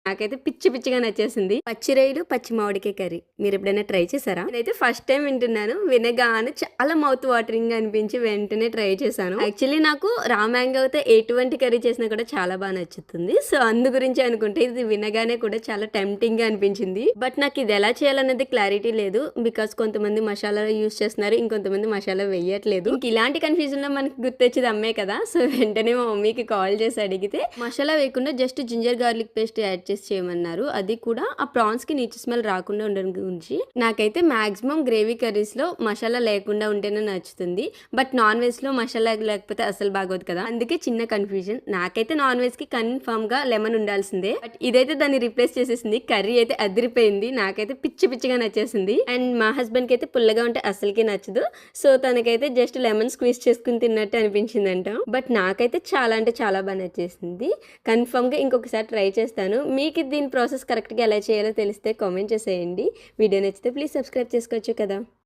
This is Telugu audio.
నాకైతే పిచ్చి పిచ్చిగా నచ్చేసింది. పచ్చి రొయ్యలు, పచ్చి మామిడికాయ కర్రీ మీరు ఎప్పుడైనా ట్రై చేశారా? నేనైతే ఫస్ట్ టైం వింటున్నాను. వినగానే చాలా మౌత్ వాటరింగ్ అనిపించి వెంటనే ట్రై చేశాను. యాక్చువల్లీ నాకు రా మ్యాంగోతో ఎటువంటి కర్రీ చేసినా కూడా చాలా బాగా నచ్చుతుంది. సో అందు గురించి అనుకుంటే ఇది వినగానే కూడా చాలా టెంప్టింగ్ గా అనిపించింది. బట్ నాకు ఇది ఎలా చేయాలనేది క్లారిటీ లేదు. బికాస్ కొంతమంది మసాలా యూస్ చేస్తున్నారు, ఇంకొంతమంది మసాలా వేయట్లేదు. ఇలాంటి కన్ఫ్యూజన్ లో మనకి గుర్తొచ్చేది అమ్మే కదా. సో వెంటనే మా మమ్మీకి కాల్ చేసి అడిగితే మసాలా వేయకుండా just ginger garlic paste add చేసి చేయమన్నారు. అది కూడా ఆ ప్రాన్స్ కి నీచు స్మెల్ రాకుండా ఉండడం గురించి. నాకైతే మాక్సిమం గ్రేవీ కర్రీస్ లో మసాలా లేకుండా ఉంటేనే నచ్చుతుంది. బట్ నాన్ వెజ్ లో మసాలా లేకపోతే అసలు బాగోదు కదా. అందుకే చిన్న కన్ఫ్యూజన్. నాకైతే నాన్ వెజ్ కి కన్ఫర్మ్ గా లెమన్ ఉండాల్సిందే. బట్ ఇదైతే దాన్ని రీప్లేస్ చేసేసింది. కర్రీ అయితే అదిరిపోయింది. నాకైతే పిచ్చి పిచ్చిగా నచ్చేసింది. అండ్ మా హస్బెండ్ కి అయితే పుల్లగా ఉంటే అసలుకి నచ్చదు. సో తనకైతే జస్ట్ లెమన్ స్క్వీజ్ చేసుకుని తిన్నట్టు అనిపించిందంట. బట్ నాకైతే చాలా అంటే చాలా బాగా నచ్చేసింది. కన్ఫర్మ్ గా ఇంకొకసారి ట్రై చేస్తాను. మీకు దీని ప్రాసెస్ కరెక్ట్గా ఎలా చేయాలో తెలిస్తే కామెంట్ చేసేయండి. వీడియో నచ్చితే ప్లీజ్ సబ్స్క్రైబ్ చేసుకోవచ్చు కదా.